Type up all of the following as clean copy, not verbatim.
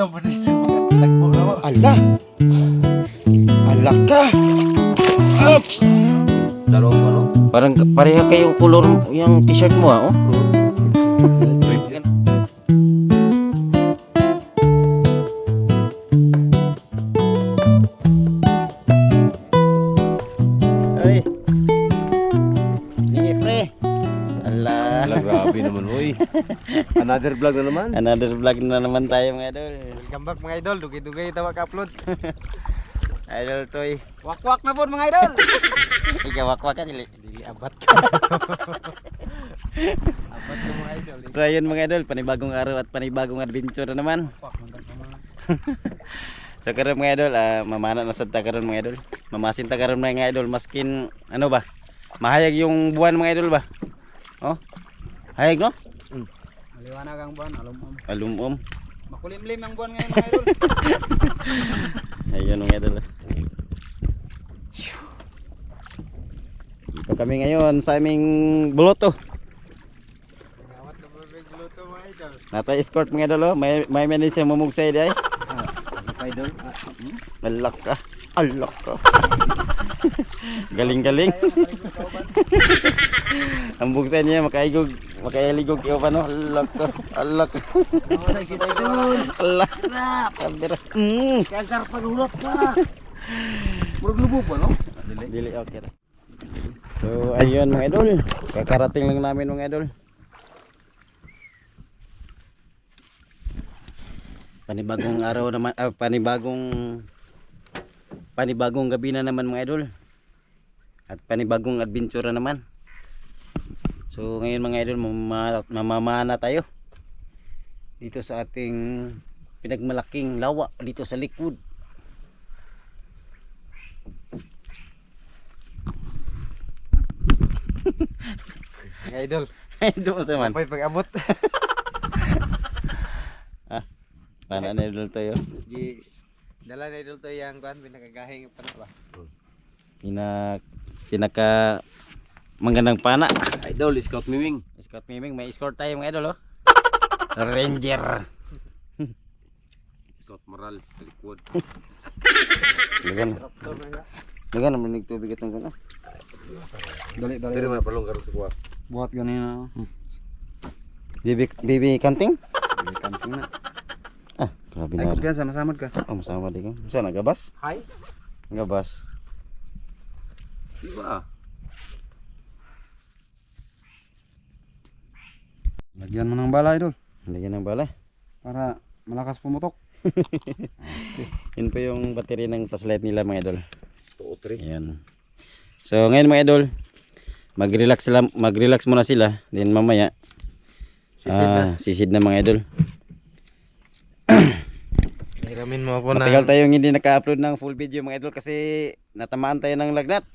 Basta pa rin sa mga tagpo na mo. Ala! Ala ka! Oops! Dalawang ano? Parang pareha kayong color yung t-shirt mo oh. Ay. Sige pre. Ala. Ala, grabe naman, uy. Another vlog na naman. Another vlog na naman tayo mga idol. Welcome back mga idol. Dugay-dugay tawa ka-upload. Idol Toy. Wak-wak na po mga idol. Ikaw wakwak ka dili. Dili abat ka. Abat ka mga idol. So ayun mga idol, panibagong araw at panibagong adventure na naman. Wak, mandag ka mga. So karon mga idol, mamana na sad ta karon mga idol. Mamasin ta karon mga idol maskin ano ba? Mahayag yung buwan mga idol ba? Oh. Hayag no? Maliwanag ang buwan, alum-um. Alumom. Makulimlim ang buwan ngayon mga idol. Ayun mga idol. Dito kami ngayon sa aming buluto. Gawat na po big luto mga idol. Nata escort mga idol oh. May minutes yung mumugsay di ay. Idol. Alak ka. Alak ka. Galing-galing. Ang bugsan niya makailigog iyo pa no. Alak ka. Alak. Ay, kita idol. Alak. Kabira. Kaya karpagulot ka. Murag lubo pa, no? Dili okay. So ayun mga idol. Kakarating lang namin mga idol. Panibagong araw naman, panibagong gabi na naman mga idol. At panibagong adventure na naman. So ngayon mga idol, mamamana tayo dito sa ating pinagmalaking lawa dito sa likod. Mga idol. Doon sa man. Apoy pag-abot. Pana na idol tayo. Di dala na idol to yang kuan pinakagahing pa na ba. Pinaka magandang pana. Idol, Scout Miming. Scott Miming, may escort tayo mga idol oh. Ranger. Scout Moral, talikod. Dagan. Dagan naman nagtubig itong kana. Dali Pero may palong karo sa kuha. Buhat ganina. Bibi kanting? Dili kanting na. Ah, grabe Ay, na. kupian sama-sama ka. Oh, masama di ka. Saan nagabas? Hi. Nagabas. Diba? Lagyan mo ng bala idol Lagyan ng bala. para malakas pumutok. Yun po yung battery ng flashlight nila mga idol. 2 o 3. Ayan. So ngayon mga idol, mag-relax muna sila. Then mamaya sisid na mga idol. Hiramin mo ako Matagal tayong hindi naka-upload ng full video mga idol kasi natamaan tayo ng lagnat.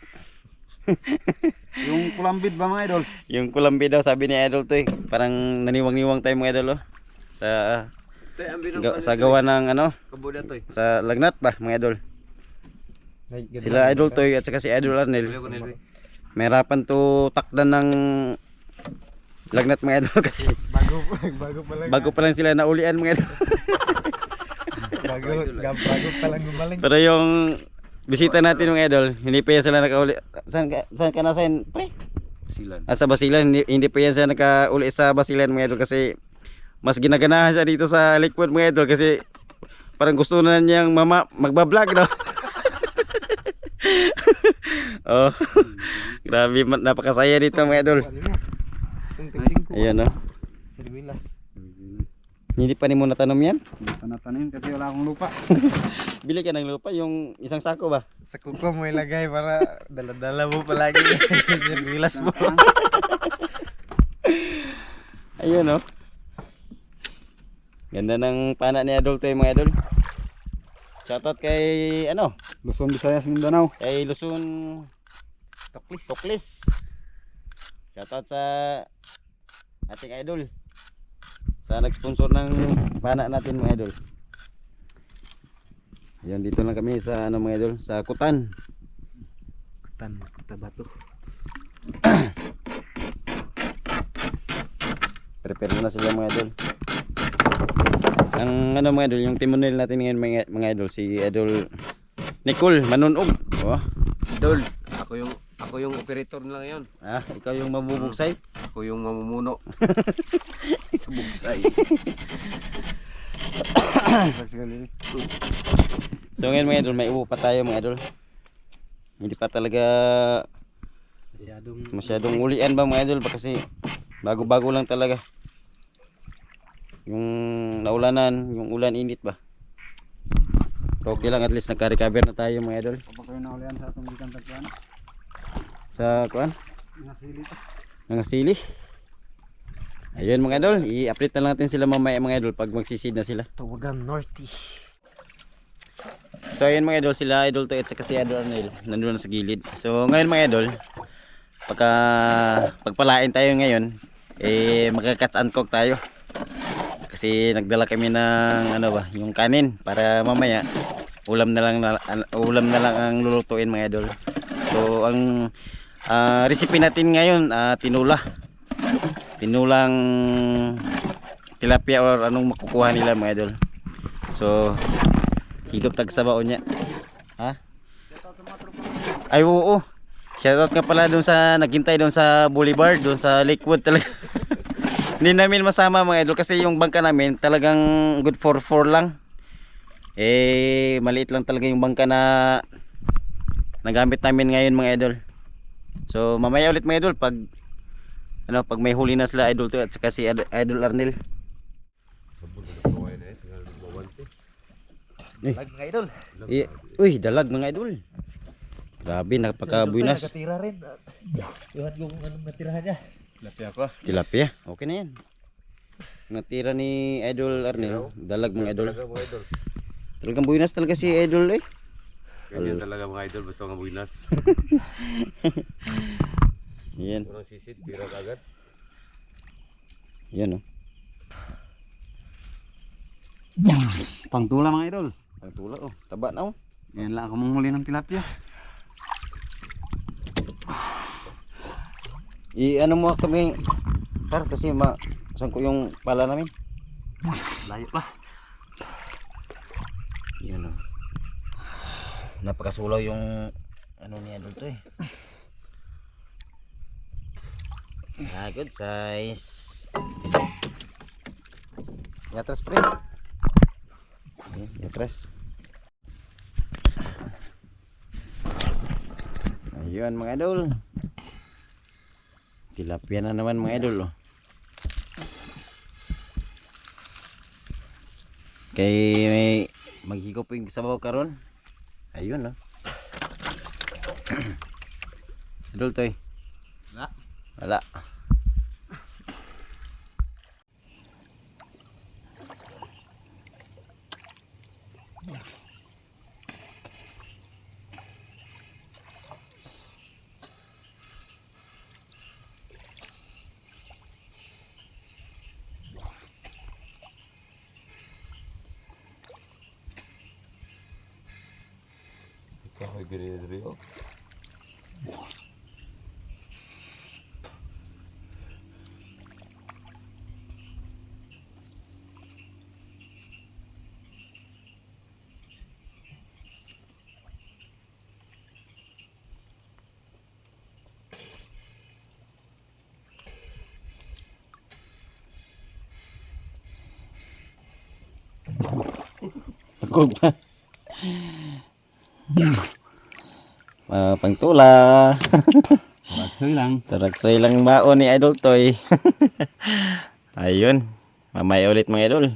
yung kulambid ba mga idol? Yung kulambi daw sabi ni idol to eh. Parang naniwang-niwang tayo mga idol oh. Sa gawa ng ano, Kabuda to eh. sa lagnat ba mga idol. Sila idol to at saka si idol Arnel. Mahirapan to takdan ng lagnat mga idol kasi bago pa lang sila naulian mga idol. bago pa lang gumaling. Pero yung bisita natin mga idol, hindi pa yan sila nakauli. Saan ka na pre? Silan. Sa Basilan, hindi pa yan siya nakauli sa Basilan mga idol kasi mas ginaganahan siya dito sa Lakewood mga idol kasi parang gusto na niyang magbablog no. Oh. Grabe, napakasaya dito mga idol. Ayan no. Hindi pa ni mo natanom yan? Hindi pa natanim kasi wala akong lupa. Bili ka ng lupa, yung isang sako ba? Sa kuko mo ilagay para dala-dala mo palagi. Sirwilas mo. Ayun no. Ganda ng pana ni Adol to mga idol. Shoutout kay ano? Luzon, Visayas, Mindanao. Kay Luzon Toklis. Shoutout sa ating idol. Sa nag-sponsor ng pana natin mga idol. Ayan, dito lang kami sa ano mga idol, sa Kutan. Tabato. Prepare muna sila mga idol. Ang ano mga idol, yung timonel natin ngayon mga idol, si Idol Nicole Manunog. Oh. Idol, ako yung operator na lang yun. Ah, ikaw yung mabubugsay. Ako yung mamumuno. Sa bugsay. So ngayon mga idol, may upo pa tayo mga idol. Hindi pa talaga masyadong ulian ba mga idol ba, kasi bago-bago lang talaga. Yung naulanan, yung ulan init ba. So, okay lang, at least nagka-recover na tayo mga idol. Kapag kayo naulian sa atong gikan tagpuan. Sa kuan, Nasili pa. nangasili. Ayun mga idol, i-update na lang natin sila mamaya mga idol pag magsisid na sila. Tawagan Norty. So ayun mga idol, sila Idol Toy at saka si Idol Arnel nandun na sa gilid. So ngayon mga idol, pagpalain tayo ngayon, magka-catch and cook tayo. Kasi nagdala kami ng ano ba, yung kanin para mamaya ulam na lang ang lulutuin mga idol. So ang recipe natin ngayon, tinulang tilapia or anong makukuha nila mga idol. So higop tag sa baon niya. Ha? Ay oo. Shoutout nga pala doon sa naghintay doon sa Boulevard, doon sa Lakewood talaga. Hindi namin masama mga idol kasi yung bangka namin talagang good for 4 lang. Maliit lang talaga yung bangka na nagamit namin ngayon mga idol. So mamaya ulit mga idol pag may huli na sila Idol Toy at saka si Idol Arnel. Dalag mga idol. Uy, dalag mga idol. Grabe, napaka-buenas. Nakatira rin. Iwan yung anong natirahan niya. Tilapia ko. Tilapia, okay na yan. Natira ni Idol Arnel, dalag mga idol. Talagang buenas talaga si Idol eh. Ganyan talaga mga idol, basta nga buinas. Yan, Unang sisid, pira agad. yan oh. Pangtula mga idol. Ang tula oh, taba na oh. Yan lang ako manghuli ng tilapia. Ano mo kami, par kasi sangko yung pala namin. Layo pa. Yan oh. Napakasulaw yung ano ni Idol Toy. Good size. Yatras pre. Yatras. Ayun mga idol. Tilapia na naman mga idol oh. Kay may maghigop yung sabaw karon. Ayun oh. Idol Toy. Wala. Kahoy gini-gini oh. Pagkog pa. Pangtula. Raksoy lang. Taraksoy lang baon ni Idol Toy. Ayun. Mamaya ulit mga idol.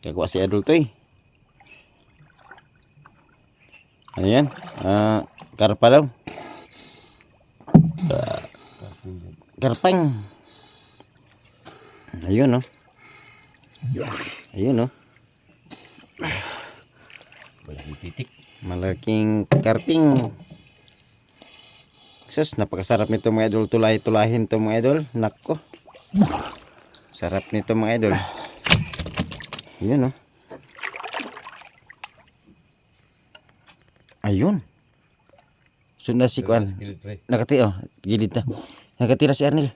Kagawa si Idol Toy. Ano yan? Karpa daw. Karpang. Ayun oh. Ayun oh. Malaking titik. Malaking karping. Sus, napakasarap nito mga idol. Tulahin to mga idol. Nako. Sarap nito mga idol. Ayun oh. Ayun. Sunda si Kuan. Nakati oh, gilid ta. Nakatira si Arnel.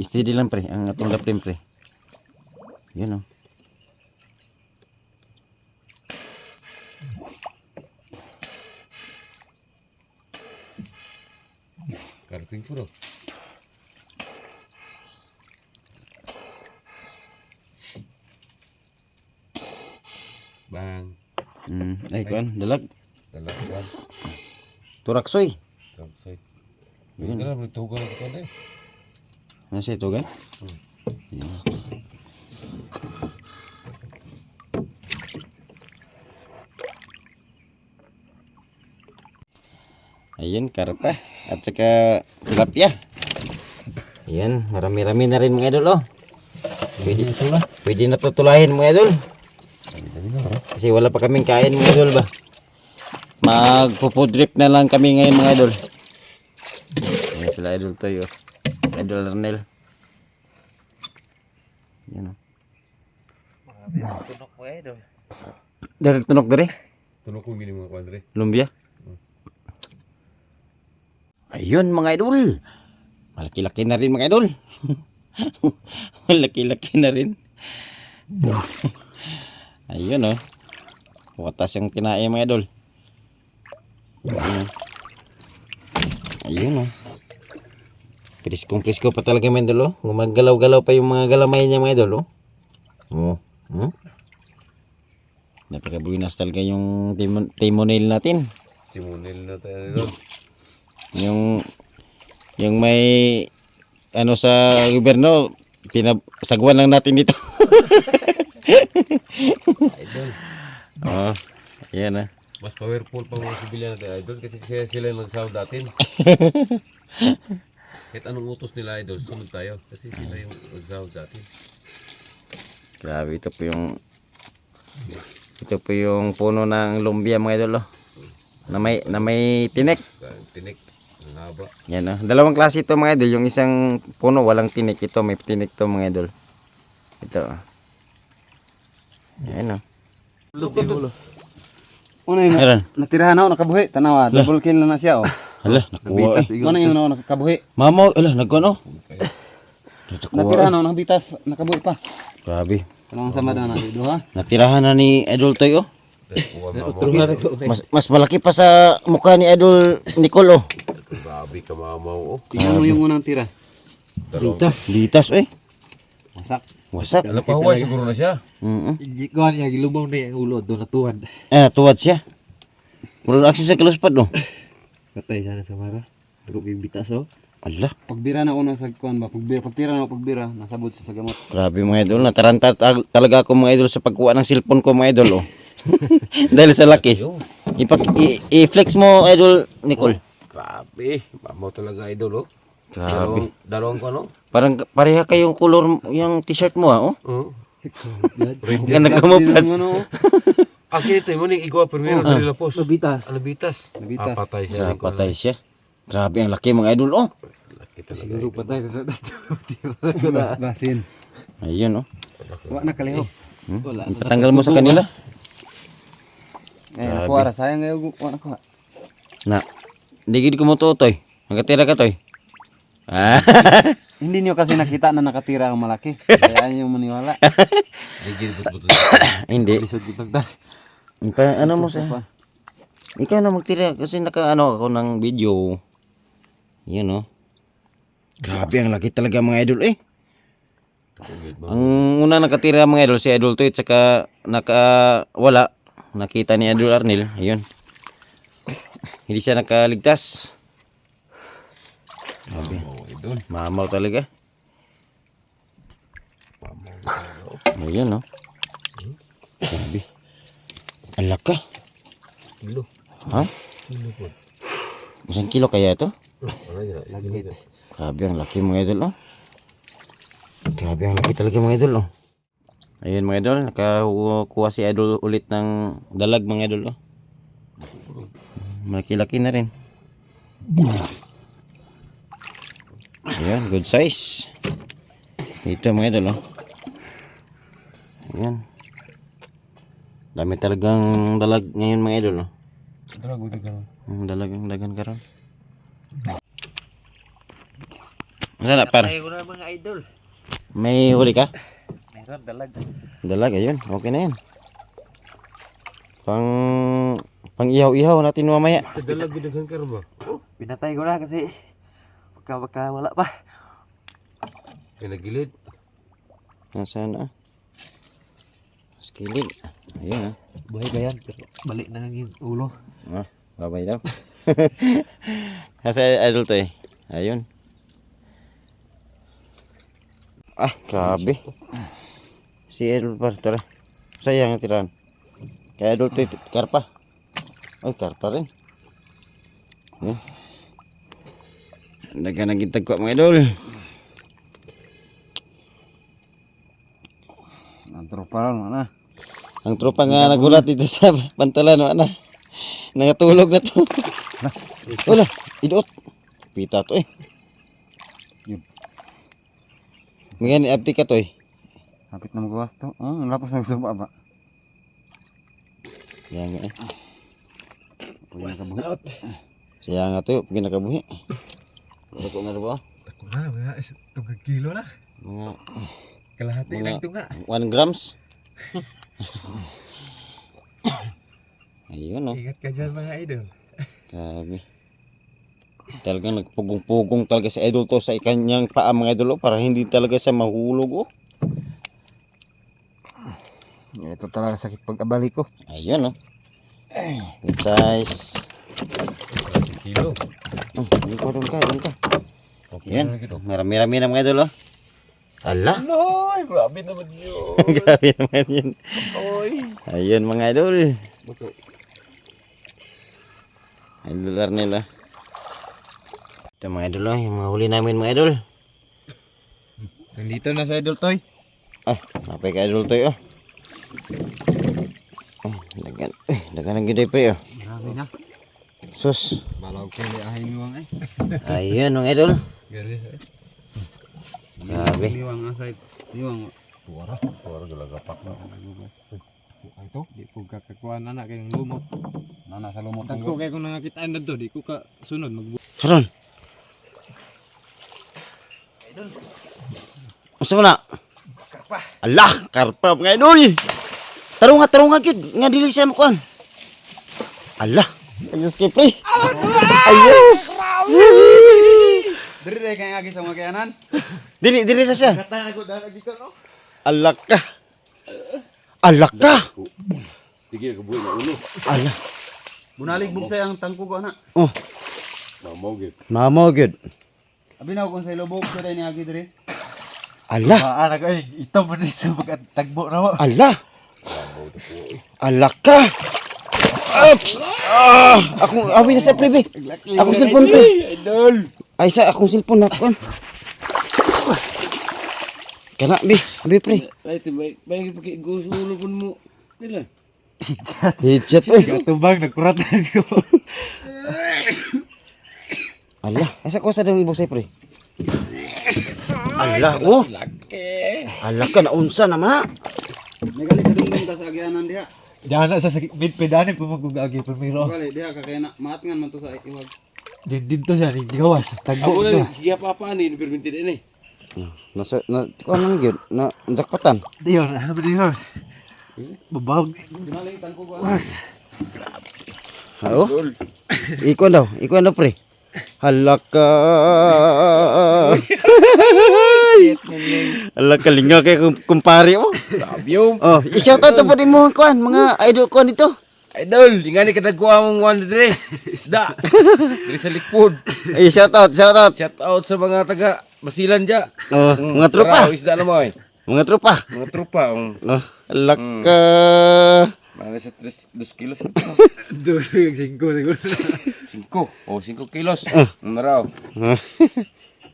Steady lang pre, ang atong laprim pre. Yun oh. Karting puro. Bang. Ay kuan, dalag. Dalawan. Turaksoy. Kamsay. Yun. Dala mo tugal ko na. Nasa ito gan? Yan. Ayun, karpa. At saka tilapia. Ayan, marami-rami na rin mga idol oh. Pwede na tutulahin mga idol. Kasi wala pa kaming kain mga idol ba. Magpo-food trip na lang kami ngayon mga idol. Ayan sila idol tayo. Idol Arnel. Yan o. Tunok mo idol. Dari tunok dari. Tunok ko gini mga kwadre. Lumbia. Ayun mga idol. Malaki-laki na rin mga idol. Malaki-laki na rin. Ayun o. Watas yung tinae mga idol. Ayun o. Priskong-prisko pa talaga mga idol o. Gumagalaw-galaw pa yung mga galamay niya mga idol o. Napakabuinas talaga yung timonel natin. Simonel na tayo doon. Yung may ano sa gobyerno, pinasagwan lang natin dito. Idol. Oh, ayan ah. Mas powerful pang mga sibilyan natin idol kasi sila yung nagsahod natin. Kahit anong utos nila idol, sunod tayo kasi sila yung nagsahod natin. Grabe, ito po yung puno ng lumbia mga idol oh. Na may tinik. Tinik, ang haba. Yan oh. Dalawang klase ito mga idol. Yung isang puno walang tinik, ito may tinik to mga idol. Ito oh. Yan oh. Una yung Meron. natirahan ako nakabuhi. Tanawa, double kill na siya oh. Hala, nakuha eh. Una yung nakabuhi. Mama, ala, nagkuhan oh. Natirahan ako nakabitas, nakabuhi pa. Grabe. Tanong sama na dito ha. Natirahan na ni Idol Toy oh. Kuha mamaw. Mas malaki pa sa mukha ni Idol Nicole oh. Grabe ka mamaw oh. Tingnan mo yung unang tira. Litas eh. Masak. Wasak. Napahuway siguro na siya. Kuhan niya, gilubaw na yung ulo, doon natuwan. Tuwad siya. Mula akses sa kaluspad no. Patay sana sa mara. Huwag yung bitas oh. Ala, Pagbira na una sa kuan ba, pagtira na pagbira, nasabot sa gamot. grabe mga idol. Nataranta talaga ako mga idol sa pagkuha ng cellphone ko mga idol oh. Dahil sa laki. I-flex mo Idol Nicole. Grabe, mamaw talaga idol oh. Grabe. Dalawang ko ano? Parang pareha kayong color yung t-shirt mo oh. Oo. Ganda ka mo plus. Ano? Akin ito, mo ning igawa primero dali lapos. Mabitas. Alabitas. Nabitas. Patay siya. Patay siya. Grabe ang laki mga idol oh. Laki talaga. Siguro patay na Basin. Ayun oh. Wa na kaliho. Wala. Patanggal mo sa kanila. Eh, nakuha ra sayang ngayon wa na ko. Na. Hindi gid ko mo tutoy. Nagatira ka toy. Hindi niyo kasi nakita na nakatira ang malaki. Kaya niyo maniwala. Digil but. Hindi. Lisod kitang tar. Ano mo sa? Ikaw na magtira kasi naka-ano ako ng video. Yan oh. Grabe ang laki talaga mga idol eh. Ang una nakatira mga idol si Idol Toy at saka nakawala. Nakita ni Idol Arnel. Ayun. Hindi siya nakaligtas. Grabe. Idol. Mamaw talaga. Ayun oh. Grabe. Ang laka. Kilo. Ha? Kilo po. Isang kilo kaya ito? Lagit. Grabe ang laki mga idol oh. Grabe ang laki talaga mga idol oh. Ayun mga idol, nakakuha si Idol ulit ng dalag mga idol oh. Malaki-laki na rin. Ayan, good size. Ito mga idol oh. Ayan. Dami talagang dalag ngayon mga idol oh. Drago de gano. Dalagang dagan karon. Masa na par? Tayo na mga idol. May huli ka? Meron dalag. Dalag, ayun. Okay na yan. Pang ihaw-ihaw natin mamaya. Dalag gudang karma. Pinatay ko na kasi baka wala pa. Pinagilid. Nasaan na? Mas kilid. Ayun ah. Buhay ba yan? Pero balik na yung ulo. Babay daw. Nasa idol to eh. Ayun. Ah, grabe. Si idol pa. Tara. Sayang ang tirahan. Kaya idol to karpa. Ay, karpa rin. Nagkanagintag ko mga idol. Ang tropa lang na. Ang tropa nga nagulat dito sa pantalan na. Nangatulog na to. Wala, idot. Pita to eh. Ngayon i-update ka to eh. Hapit na magawas to. Ang lapos ng sumpa ba? Yan nga eh. What's out? Siya nga to, pinakabuhi. Wala ko nga rin ba? Ako na, mga 2 kilo na. Mga Kalahati Mga- lang ito nga. 1 grams. Ayun oh. Ingat ka dyan mga idol. Grabe. Talagang nagpugong-pugong talaga sa idol to sa kanyang paa mga idol oh, para hindi talaga siya mahulog oh. Ito talaga sakit pag-abalik ko. Ayun oh. Good size. Kilo. Doon ka. Yan. Marami-rami na mga idol oh. Ala. Noy, grabe naman yun. Grabe naman yun. Oy. Ayun mga idol. Idol nila. Ito mga idol oh, yung mga huli namin mga idol. Nandito na sa idol toy. Ah, napay ka idol to oh. Dagan ang giday pre oh. Grabe na. Sus. Balaw ko liahin niwang eh. Ayun mga idol. Galing eh. Grabe. Niwang aside. Niwang. Tuwara galagapak na. Ito, di ko kakakuan na kayong lumot. Nana sa lumot. Tagko kay kung nangakitaan na to, di ko ka sunod Haron. Masa mo na? Karpa. Allah, karpa mga idol. Tarunga gid nga dili siya makuan. Allah. Ayos kay pre. Ayos. Diri day kay agi sa mga kayanan. Dili na siya. Kata ako dalagi ko no. Allah ka. Allah ka. Sige ka buhay na ulo. Allah. Bunalig bugsay ang tangko ko na. Oh, Mamaw gid. mamo good. Abi na kung sa lubog ko day ni agi diri. Allah. Anak ay ito man din sa pagtagbo na mo. Allah. Allah ka. Oops. Ako awi na sa pre. Be. Ako cellphone pre. Idol. Ay sa akong cellphone na kon. Kana be, abi pre. Ay tibay paki gusulo pun mo. Nila. Headshot eh. Gatubag nagkuratan ko. Allah, asa ko sa dang ibusay pre. Allah, oh. Allah ka na unsa naman. Nagali ka dong ta sa agyanan diha. Dana sa bid pedane pumagugagi primero. Nagali diha ka kay na maatngan man to sa iwag. Dito siya ni gawas. Ako na sige pa ni perminti din eh. Nasa na ko nang gyud na jakpatan. Diyon, ano ba diyon? Babawag. Was. Oo. Ikon daw pre. Halaka. Halaka linga kay kumpare mo. Sabyo. Oh, i-shout out po din mo kuan mga idol ko dito. Idol, ingani ka nagkuha mong one dire. Isda. Dire sa likpod. Ay, shout out. Shout out sa mga taga Basilan dia. Oh, mga tropa. Isda na mo eh. Mga tropa. Mga tropa. Oh, halaka. Mana sa 2 kilos. 2.5 siguro. 5. Oh, 5 kilos. Ano raw? Ah,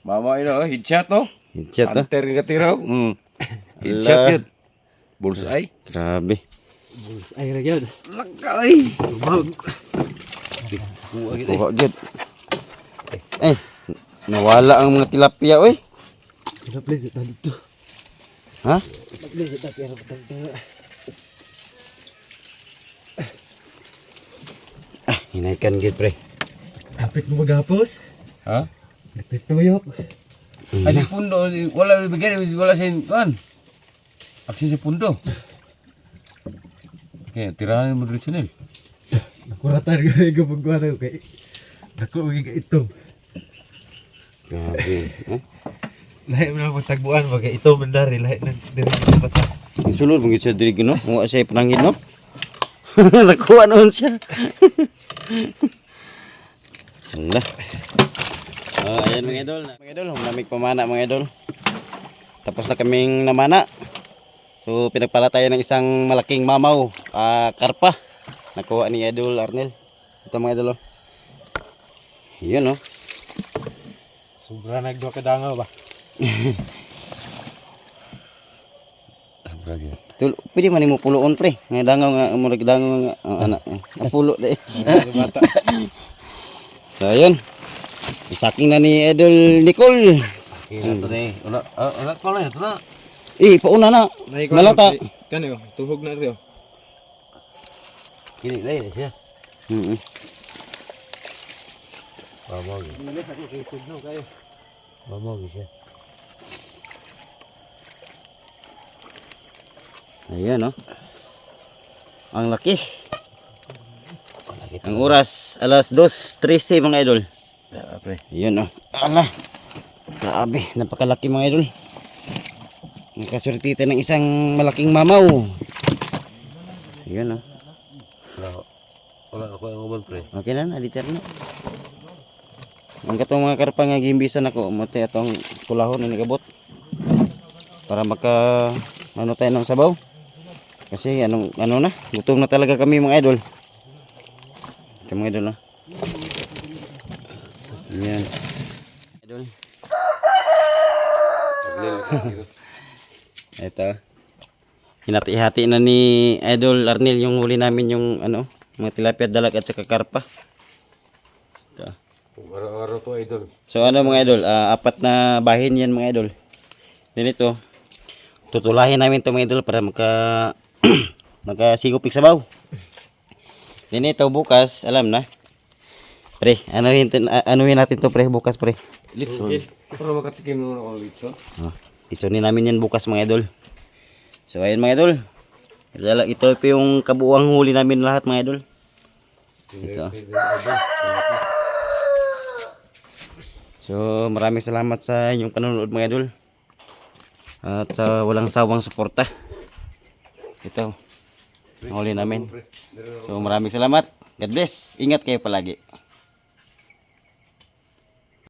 Mama ino, headshot oh. Headshot ah. Anter nga tiraw. Headshot yun. Bullseye. Grabe. Ay ra gyud. Lakay. Babawag. Kuha gyud. Eh, nawala ang mga tilapia oy. Please dito. Ha? Please dito pero Ah, hinaikan gyud pre. Hapit mo magapos. Ha? Nagtutuyok. Ay si pundo, wala bigyan, wala sa kan. Aksi si pundo. Kaya tirahan mo diretso nil. Nakuratan ko yung gabagwa na kay. Ako magiging itong. Grabe. Lahat mo na magtagbuan, bagay ito mandari, lahat ng direct bata. Sulod mong siya diri no. Mo siya panangin no. Nakuha noon siya. Allah. Ayan mga idol. Mga idol, humamig pamana mga idol. Tapos na kaming namana. So pinagpala tayo ng isang malaking mamaw, karpa. Nakuha ni Idol Arnel. Ito mga idol. Yun oh. Sobra nagduwa ka dangaw ba? Pwede man mo puloon pre. Nga dangaw nga mo nagdangaw nga anak. Napulo de. Bata. So ayun. Isaking na ni Idol Nicole. Ito na eh. Wala ko lang ito na. Pauna na. Malata. Kano, tuhog na rin. Kini lain siya. Mamog. Mamog siya. Ayan oh. Ang laki. Ang oras alas 2:13 mga idol. Ayan oh. Ala. Grabe, napakalaki mga idol. Nakaswertita ng isang malaking mamaw. Ayan oh. Wala ako ang ubon pre. Okay na, aditer na. Ang katong mga karpa nga gimbisan ako, mati atong kulahon ni gabot. Para maka ano tayo ng sabaw. Kasi ano na, gutom na talaga kami mga idol. Ito mga idol na. Ayan. Idol. Ito. Hinati-hati na ni Idol Arnel yung huli namin yung ano, mga tilapia, dalag at saka karpa. Ito. Araw-araw to idol. So ano mga idol, apat na bahin yan mga idol. Then ito, tutulahin namin ito mga idol para makasigupik sabaw. Then ito bukas, alam na. Pre, anuhin natin to pre bukas pre. Litson. Para makatikim mo ako litson. Litsonin namin yan bukas mga idol. So ayun mga idol. Ito po yung kabuuang huli namin lahat mga idol. Ito. So maraming salamat sa inyong panonood mga idol. At sa walang sawang suporta. Ito. Huli namin. So maraming salamat. God bless. Ingat kayo palagi.